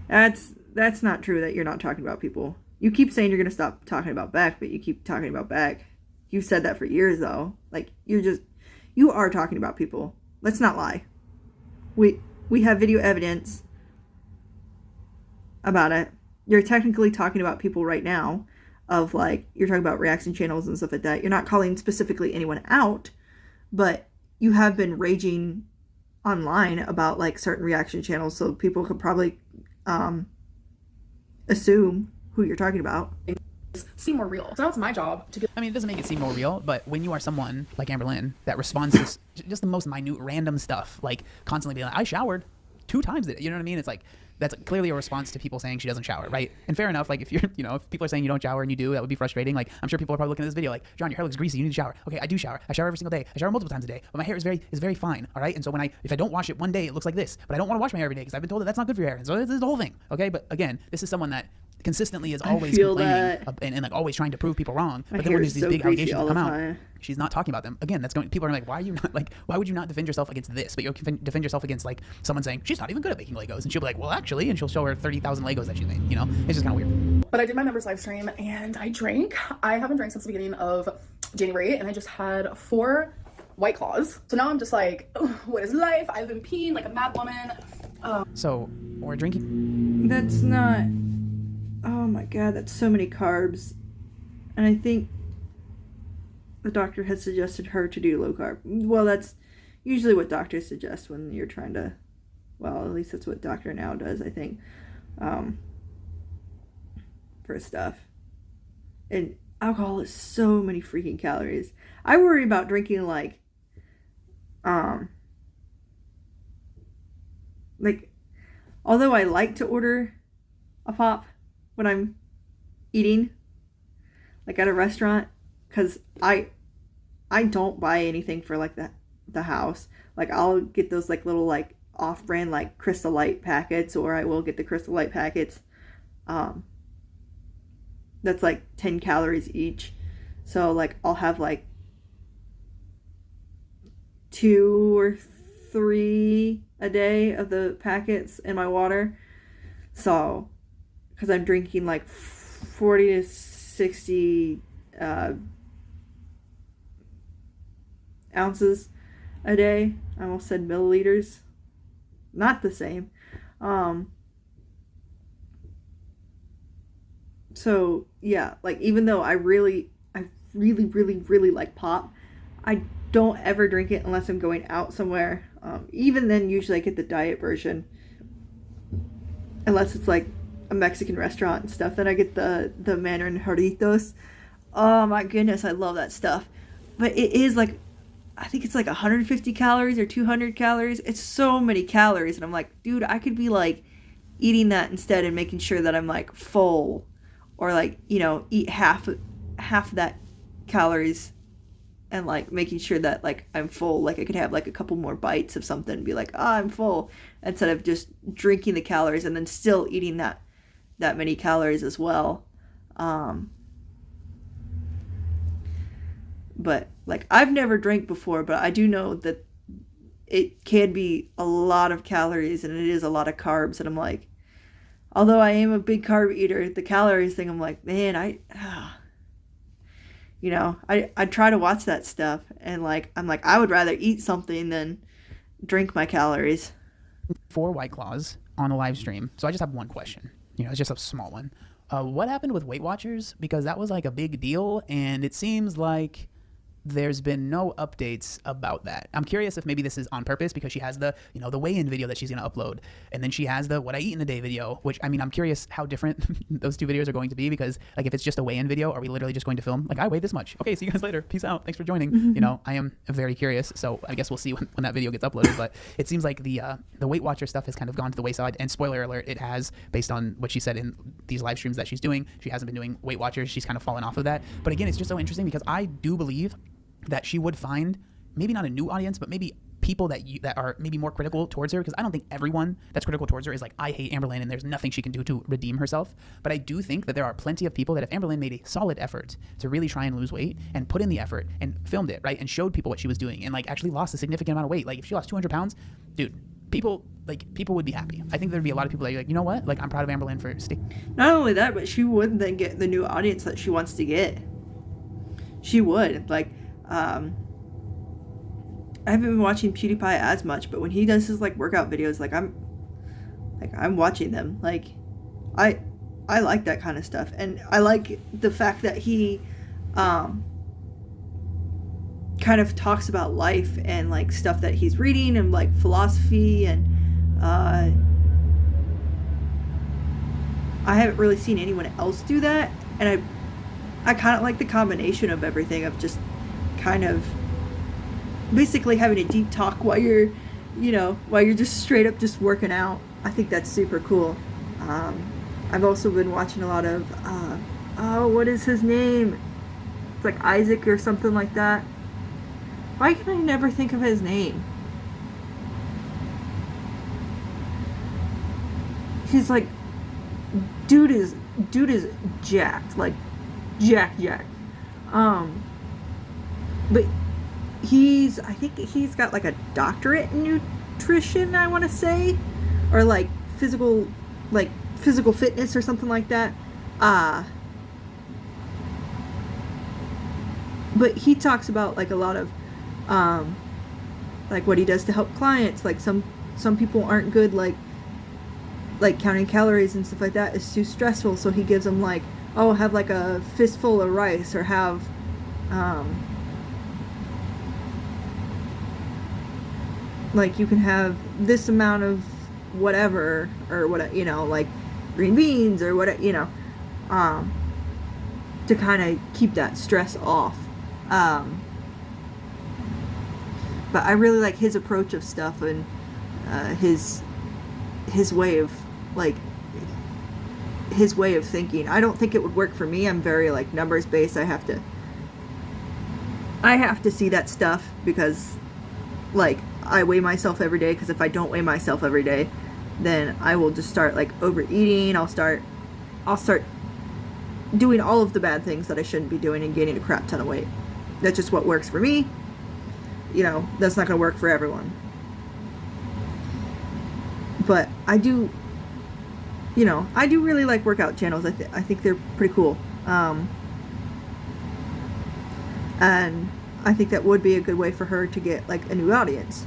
that's not true that you're not talking about people. You keep saying you're going to stop talking about Beck, but you keep talking about Beck. You've said that for years, though. Like, you are talking about people. Let's not lie. We have video evidence about it. You're technically talking about people right now of, like, you're talking about reaction channels and stuff like that. You're not calling specifically anyone out, but you have been raging online about like certain reaction channels, so people could probably assume who you're talking about. Seem more real. So now it's my job to be. I mean, it doesn't make it seem more real, but when you are someone like Amberlynn that responds to just the most minute, random stuff, like constantly being like, I showered 2 times today. You know what I mean? It's like, that's clearly a response to people saying she doesn't shower, right? And fair enough. Like if you're, if people are saying you don't shower and you do, that would be frustrating. Like I'm sure people are probably looking at this video like, John, your hair looks greasy. You need to shower. Okay, I do shower. I shower every single day. I shower multiple times a day, but my hair is very fine. All right. And so if I don't wash it one day, it looks like this. But I don't want to wash my hair every day because I've been told that that's not good for your hair. And so this is the whole thing. Okay. But again, this is someone that consistently is always complaining and like always trying to prove people wrong. But then when there's these big allegations that come out, she's not talking about them. Again, people are like, why would you not defend yourself against this? But you'll defend yourself against like someone saying she's not even good at making Legos, and she'll be like, well, actually, and she'll show her 30,000 Legos that she's made. It's just kind of weird. But I did my members live stream and I drank. I haven't drank since the beginning of January, and I just had 4 White Claws. So now I'm just like, what is life? I've been peeing like a mad woman. So we're drinking. That's not. Oh my god, that's so many carbs. And I think the doctor has suggested her to do low carb. Well, that's usually what doctors suggest when you're trying to, well, at least that's what Dr. Now does, I think, for stuff. And alcohol is so many freaking calories. I worry about drinking like although I like to order a pop when I'm eating, like at a restaurant, because I don't buy anything for like the house. Like I'll get those like little like off-brand like Crystal Light packets, or I will get the Crystal Light packets. That's like 10 calories each. So like I'll have like 2 or 3 a day of the packets in my water. So because I'm drinking like 40 to 60 ounces a day. I almost said milliliters. Not the same. So yeah, like even though I really like pop, I don't ever drink it unless I'm going out somewhere. Even then, usually I get the diet version, unless it's like a Mexican restaurant and stuff. Then I get the Mandarin Jarritos. Oh my goodness, I love that stuff. But it is like, I think it's like 150 calories or 200 calories. It's so many calories, and I'm like, dude, I could be like eating that instead and making sure that I'm like full, or like, eat half that calories and like making sure that like I'm full. Like I could have like a couple more bites of something and be like, I'm full, instead of just drinking the calories and then still eating that many calories as well. But like I've never drank before, but I do know that it can be a lot of calories and it is a lot of carbs. And I'm like, although I am a big carb eater, the calories thing, I'm like, man, I try to watch that stuff, and like I'm like, I would rather eat something than drink my calories. 4 White Claws on a live stream. So I just have one question. It's just a small one. What happened with Weight Watchers? Because that was like a big deal, and it seems like there's been no updates about that. I'm curious if maybe this is on purpose, because she has the, the weigh-in video that she's going to upload. And then she has the what I eat in a day video, which, I mean, I'm curious how different those 2 videos are going to be, because like if it's just a weigh-in video, are we literally just going to film like, I weigh this much? Okay, see you guys later. Peace out. Thanks for joining. Mm-hmm. I am very curious. So I guess we'll see when that video gets uploaded. But it seems like the Weight Watcher stuff has kind of gone to the wayside. And spoiler alert, it has, based on what she said in these live streams that she's doing. She hasn't been doing Weight Watchers. She's kind of fallen off of that. But again, it's just so interesting, because I do believe that she would find maybe not a new audience, but maybe people that are maybe more critical towards her, because I don't think everyone that's critical towards her is like, I hate Amberlynn and there's nothing she can do to redeem herself. But I do think that there are plenty of people that if Amberlynn made a solid effort to really try and lose weight and put in the effort and filmed it, right, and showed people what she was doing and like actually lost a significant amount of weight, like if she lost 200 pounds, dude, people would be happy. I think there'd be a lot of people that are like, you know what, like I'm proud of Amberlynn for sticking. Not only that, but she would then get the new audience that she wants to get. She would. Like, I haven't been watching PewDiePie as much, but when he does his like workout videos, like I'm watching them. Like I like that kind of stuff, and I like the fact that he kind of talks about life and like stuff that he's reading and like philosophy, and I haven't really seen anyone else do that, and I kind of like the combination of everything, of just kind of basically having a deep talk while you're just straight up just working out. I think that's super cool. I've also been watching a lot of what is his name? It's like Isaac or something like that. Why can I never think of his name? He's like, dude is jacked, like jack. But I think he's got like a doctorate in nutrition, I want to say, or like physical fitness or something like that. But he talks about like a lot of like what he does to help clients. Like some people aren't good, like counting calories and stuff like that is too stressful, so he gives them like, oh, have like a fistful of rice, or have like you can have this amount of whatever, or what, like green beans or what, to kind of keep that stress off. But I really like his approach of stuff, and his way of thinking. I don't think it would work for me. I'm very like numbers based. I have to see that stuff, because like I weigh myself every day, because if I don't weigh myself every day, then I will just start like overeating. I'll start doing all of the bad things that I shouldn't be doing and gaining a crap ton of weight. That's just what works for me. That's not going to work for everyone. But I do really like workout channels. I think they're pretty cool. And I think that would be a good way for her to get like a new audience.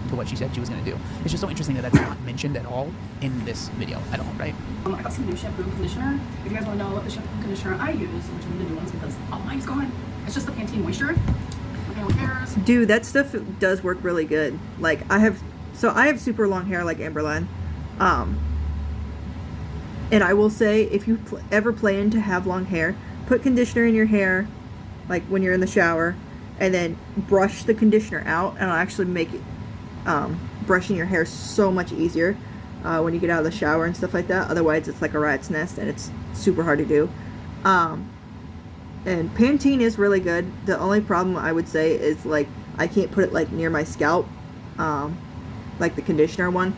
To what she said she was going to do. It's just so interesting that that's not mentioned at all in this video at all, right? I got some new shampoo and conditioner. If you guys want to know what the shampoo and conditioner I use, which I'm the new ones, because mine's gone. It's just the Pantene Moisture. Okay, who cares? Dude, that stuff does work really good. Like I have super long hair like Amberlynn. And I will say, if you ever plan to have long hair, put conditioner in your hair, like when you're in the shower, and then brush the conditioner out, and it'll actually make it, brushing your hair so much easier when you get out of the shower and stuff like that. Otherwise, it's like a rat's nest, and it's super hard to do. And Pantene is really good. The only problem I would say is like I can't put it like near my scalp, like the conditioner one,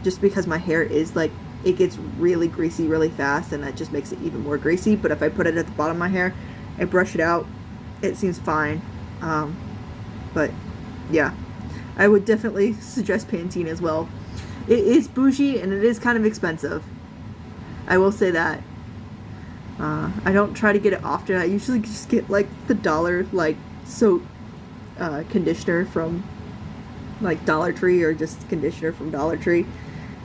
just because my hair is like, it gets really greasy really fast, and that just makes it even more greasy. But if I put it at the bottom of my hair and brush it out, it seems fine. But yeah, I would definitely suggest Pantene as well. It is bougie, and it is kind of expensive. I will say that. I don't try to get it often. I usually just get like the dollar like soap conditioner from like Dollar Tree, or just conditioner from Dollar Tree.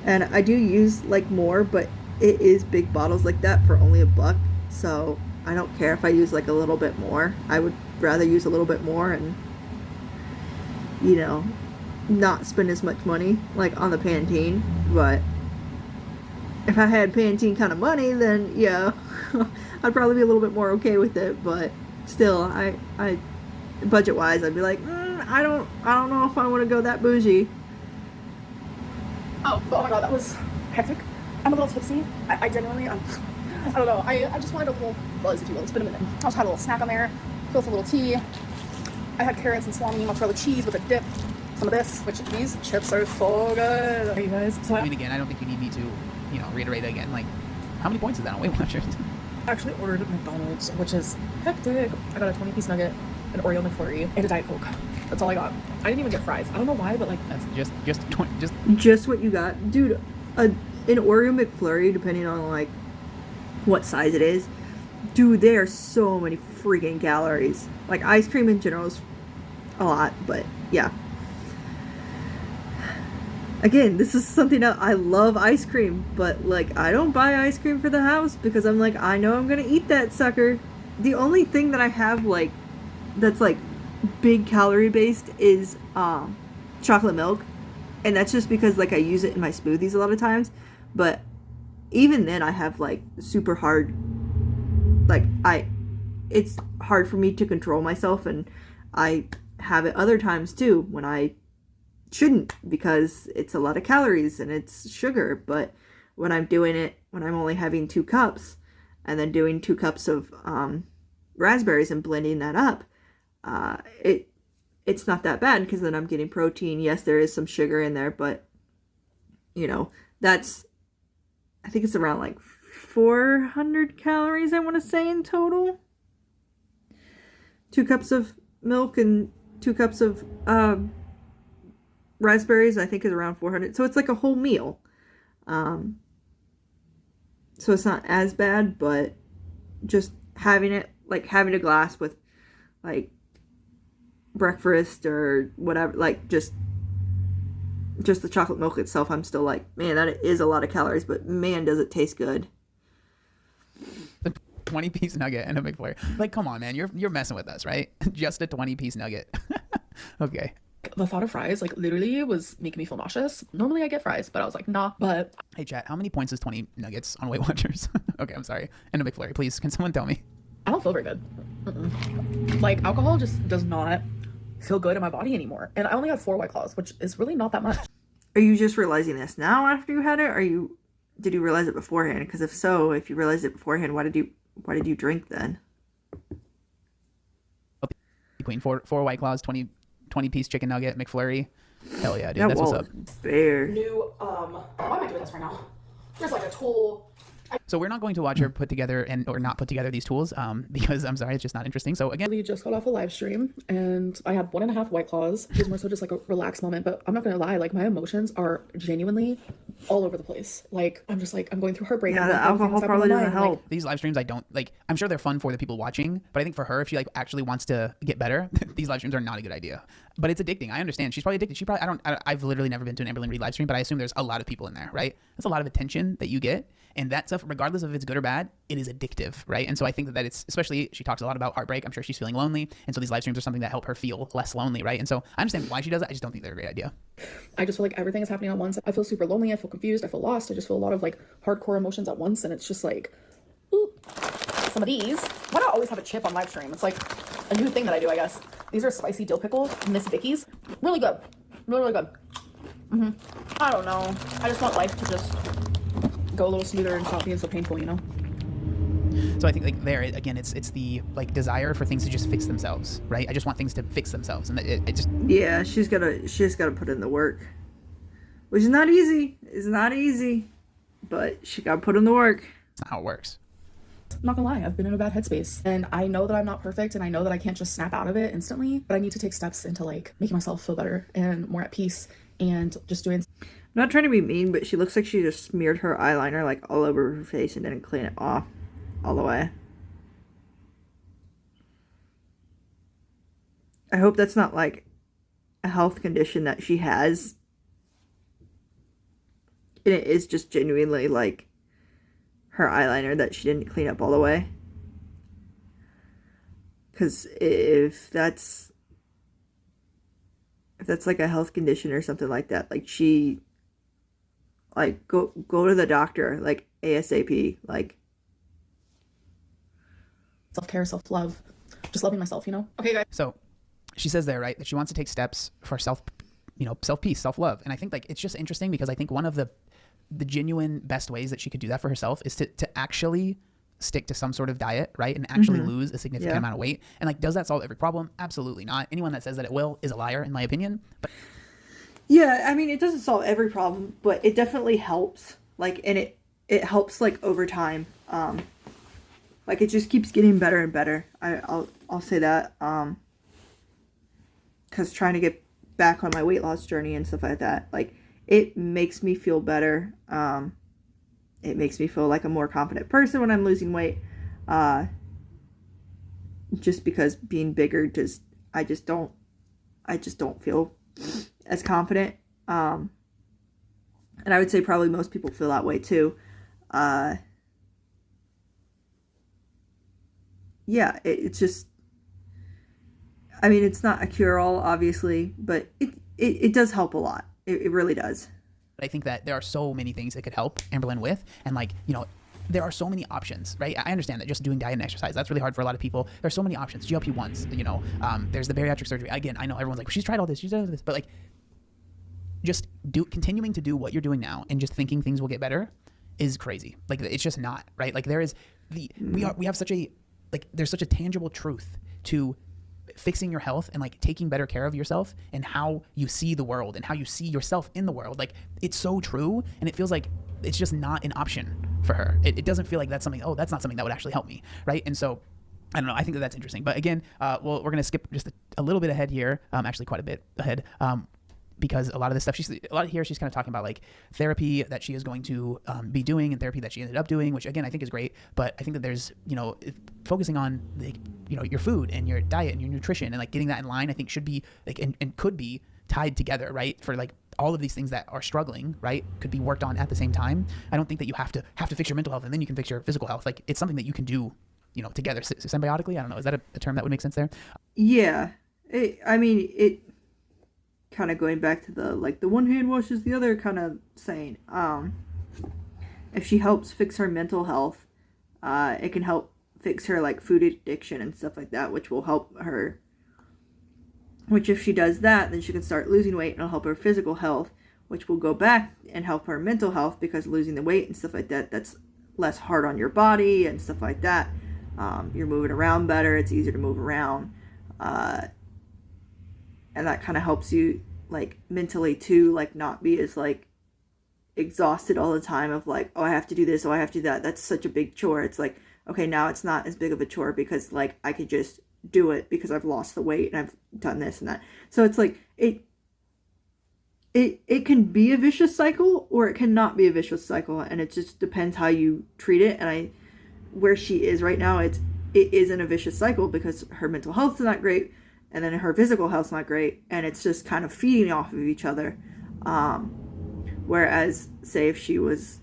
And I do use like more, but it is big bottles like that for only $1. So I don't care if I use like a little bit more. I would rather use a little bit more and, not spend as much money like on the Pantene. But if I had Pantene kind of money, then yeah, I'd probably be a little bit more okay with it. But still, I budget wise, I'd be like, I don't know if I want to go that bougie. Oh my god, that was hectic. I'm a little tipsy. I genuinely, I don't know. I just wanted a little buzz, if you will. It's been a minute. I also had a little snack on there. Filled a little tea. I had carrots and salami, mozzarella cheese with a dip. Some of this, which these chips are so good. Are you guys? So I mean, again, I don't think you need me to, reiterate that again. Like, how many points is that on Weight Watchers? I actually ordered McDonald's, which is hectic. I got a 20-piece nugget, an Oreo McFlurry, and a Diet Coke. That's all I got. I didn't even get fries. I don't know why, but like that's just what you got, dude. An Oreo McFlurry, depending on like what size it is, dude. There are so many freaking calories. Like ice cream in general is a lot, but yeah. Again, this is something that I love ice cream, but like I don't buy ice cream for the house because I'm like, I know I'm gonna eat that sucker. the only thing that I have like that's like big calorie based is chocolate milk, and that's just because like I use it in my smoothies a lot of times. But even then, I have like super hard, like it's hard for me to control myself, and I have it other times too when I shouldn't, because it's a lot of calories and it's sugar. But when I'm doing it, when I'm only having 2 cups and then doing 2 cups of raspberries and blending that up, it's not that bad, because then I'm getting protein. Yes, there is some sugar in there, but that's, I think it's around like 400 calories, I want to say, in total. 2 cups of milk and 2 cups of raspberries, I think, is around 400. So it's like a whole meal. So it's not as bad, but just having it, like having a glass with like breakfast or whatever, like just the chocolate milk itself, I'm still like, man, that is a lot of calories, but man, does it taste good. 20-piece nugget and a McFlurry. Like, come on, man, you're messing with us, right? Just a 20-piece nugget. Okay. The thought of fries, like, literally was making me feel nauseous. Normally I get fries, but I was like, nah. But Hey, chat, how many points is 20 nuggets on Weight Watchers? Okay, I'm sorry. And a McFlurry, please. Can someone tell me? I don't feel very good. Like, alcohol just does not feel good in my body anymore. And I only had 4 White Claws, which is really not that much. Are you just realizing this now after you had it, or did you realize it beforehand? Because if so, if you realized it beforehand, why did you drink then? Between four White Claws, 20-piece chicken nugget, McFlurry. Hell yeah, dude. That That's what's up. Bear. New, why am I doing this right now? There's like a tool. So we're not going to watch her put together or not put together these tools because I'm sorry, it's just not interesting. So again, We just got off a live stream and I had 1.5 White Claws. It was more so just like a relaxed moment, but I'm not gonna lie, like my emotions are genuinely all over the place. Like I'm just like, I'm going through heartbreak. Yeah, the alcohol probably doesn't help. these live streams, I don't like, I'm sure they're fun for the people watching, but I think for her, if she like actually wants to get better, these live streams are not a good idea. But it's addicting. I understand. She's probably addicted. I've literally never been to an Amberlynn Reed live stream, but I assume there's a lot of people in there, right? That's a lot of attention that you get. And that stuff, regardless of if it's good or bad, it is addictive, right? And so I think that it's, especially, she talks a lot about heartbreak. I'm sure she's feeling lonely. And so these live streams are something that help her feel less lonely, right? And so I understand why she does it. I just don't think they're a great idea. I just feel like everything is happening at once. I feel super lonely. I feel confused. I feel lost. I just feel a lot of like hardcore emotions at once. And it's just like, ooh, some of these. Why not always have a chip on live stream? It's like a new thing that I do, I guess. These are spicy dill pickle Miss Vicky's. Really good. Really, really good. I don't know. I just want life to just go a little smoother and stop being so painful, you know? So I think like there, again, it's the like desire for things to just fix themselves, right? I just want things to fix themselves. And it just, Yeah, she's gotta put in the work, which is not easy. It's not easy, but she gotta put in the work. it's not how it works. I'm not gonna lie, I've been in a bad headspace. And I know that I'm not perfect and I know that I can't just snap out of it instantly, but I need to take steps into like making myself feel better and more at peace and just doing. I'm not trying to be mean, but she looks like she just smeared her eyeliner like all over her face and didn't clean it off all the way. I hope that's not like a health condition that she has. And it is just genuinely like her eyeliner that she didn't clean up all the way. Because if that's like a health condition or something like that, like she, like go to the doctor like ASAP. Like Self-care, self-love, just loving myself, you know? Okay, guys. So she says there, right, that she wants to take steps for self-peace, self-love. And I think like it's just interesting because I think one of the genuine best ways that she could do that for herself is to actually stick to some sort of diet, right? And actually lose a significant amount of weight. And like, does that solve every problem? Absolutely not. Anyone that says that it will is a liar, in my opinion. But yeah, I mean, it doesn't solve every problem, but it definitely helps. Like, and it helps like over time. Like it just keeps getting better and better. I'll say that. Because trying to get back on my weight loss journey and stuff like that, like it makes me feel better. It makes me feel like a more confident person when I'm losing weight. Just because being bigger I just don't feel as confident. And I would say probably most people feel that way too. yeah, it's just, I mean, it's not a cure-all, obviously, but it does help a lot. It really does. I think that there are so many things that could help Amberlynn with, and like, you know, there are so many options, right? I understand that just doing diet and exercise, that's really hard for a lot of people. There's so many options. GLP-1s, you know, there's the bariatric surgery. Again, I know everyone's like, well, she's tried all this, but like, just continuing to do what you're doing now and just thinking things will get better is crazy. Like, it's just not, right? Like, there is we have such a, like, there's such a tangible truth to fixing your health and like taking better care of yourself and how you see the world and how you see yourself in the world. Like, it's so true, and it feels like it's just not an option for her. It doesn't feel like that's something, oh, that's not something that would actually help me, right? And so I don't know, I think that that's interesting. But again, well, we're going to skip just a little bit ahead here, actually quite a bit ahead, because a lot of this stuff, she's kind of talking about like therapy that she is going to be doing, and therapy that she ended up doing, which again, I think is great. But I think that there's, you know, focusing on the, you know, your food and your diet and your nutrition and like getting that in line, I think should be like, and could be tied together, right? For like all of these things that are struggling, right, could be worked on at the same time. I don't think that you have to fix your mental health and then you can fix your physical health. Like, it's something that you can do, you know, together, symbiotically. I don't know. Is that a term that would make sense there? Yeah. I mean, it kind of going back to the, like, the one hand washes the other kind of saying, if she helps fix her mental health, it can help fix her, like, food addiction and stuff like that, which will help her. Which, if she does that, then she can start losing weight and it'll help her physical health, which will go back and help her mental health, because losing the weight and stuff like that, that's less hard on your body and stuff like that. You're moving around better. It's easier to move around. And that kind of helps you, like, mentally too, like, not be as, like, exhausted all the time of, like, oh, I have to do this, oh, I have to do that. That's such a big chore. It's like, okay, now it's not as big of a chore because, like, I could just do it because I've lost the weight and I've done this and that. So it's like, it can be a vicious cycle or it cannot be a vicious cycle, and it just depends how you treat it. And where she is right now, it isn't a vicious cycle because her mental health is not great, and then her physical health's not great, and it's just kind of feeding off of each other. Whereas, say, if she was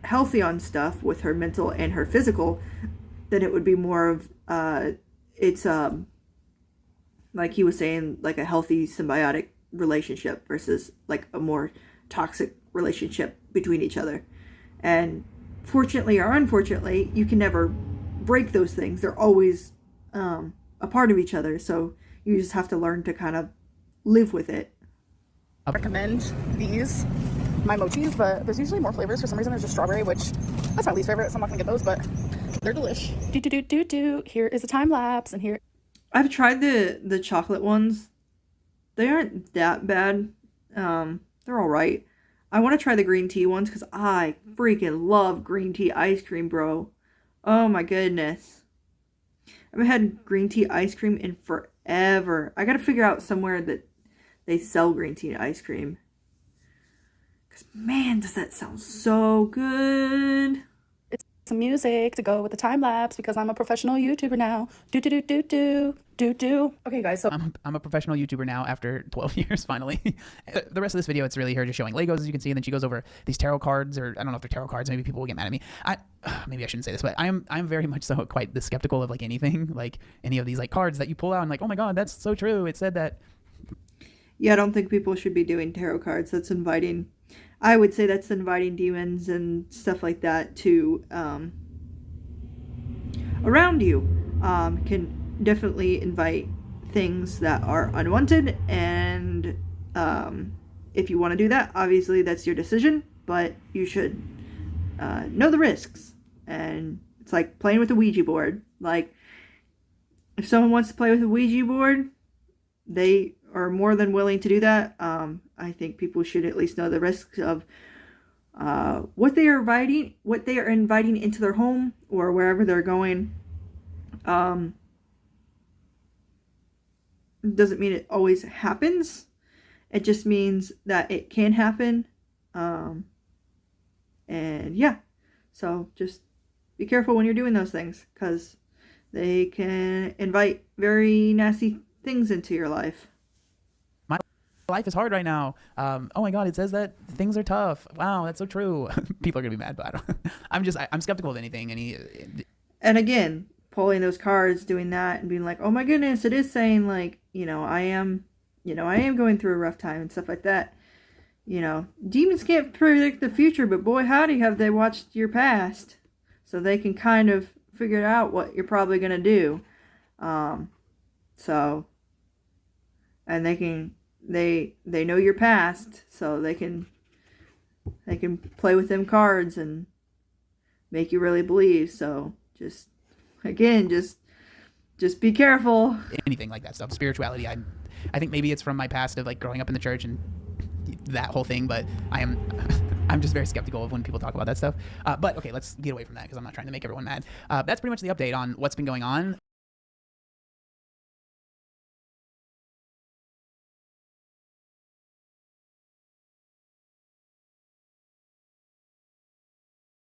healthy on stuff with her mental and her physical, then it would be more of it's like he was saying, like a healthy symbiotic relationship versus like a more toxic relationship between each other. And fortunately or unfortunately, you can never break those things. They're always a part of each other. So you just have to learn to kind of live with it. I recommend these, my mochis, but there's usually more flavors. For some reason, there's just strawberry, which that's my least favorite, so I'm not gonna get those, but they're delish. Here is a time lapse, and here. I've tried the chocolate ones. They aren't that bad. They're all right. I want to try the green tea ones because I freaking love green tea ice cream, bro. Oh my goodness. I haven't had green tea ice cream in forever. I gotta figure out somewhere that they sell green tea ice cream. Because, man, does that sound so good. Some music to go with the time lapse because I'm a professional YouTuber now. Do. Okay, guys, so I'm a professional YouTuber now after 12 years, finally. The rest of this video, it's really her just showing Legos, as you can see, and then she goes over these tarot cards, or I don't know if they're tarot cards. Maybe people will get mad at me. Maybe I shouldn't say this, but I'm very much so quite the skeptical of like anything, like any of these like cards that you pull out and like, oh my god, that's so true. It said that. Yeah, I don't think people should be doing tarot cards. That's inviting. I would say that's inviting demons and stuff like that to around you. Can definitely invite things that are unwanted, and if you want to do that, obviously that's your decision, but you should know the risks. And it's like playing with a Ouija board. Like, if someone wants to play with a Ouija board, they are more than willing to do that. I think people should at least know the risks of what they are inviting into their home or wherever they're going. Doesn't mean it always happens. It just means that it can happen. And yeah, so just be careful when you're doing those things, because they can invite very nasty things into your life. Life is hard right now. Oh my god, it says that things are tough. Wow, that's so true. People are gonna be mad, but I'm skeptical of anything. And again, pulling those cards, doing that, and being like, oh my goodness, it is saying like, I am going through a rough time and stuff like that. Demons can't predict the future, but boy howdy have they watched your past, so they can kind of figure out what you're probably gonna do. So, and they know your past, so they can play with them cards and make you really believe. So just be careful. Anything like that stuff, spirituality. I think maybe it's from my past of like growing up in the church and that whole thing, but I'm just very skeptical of when people talk about that stuff. But okay, let's get away from that because I'm not trying to make everyone mad. That's pretty much the update on what's been going on.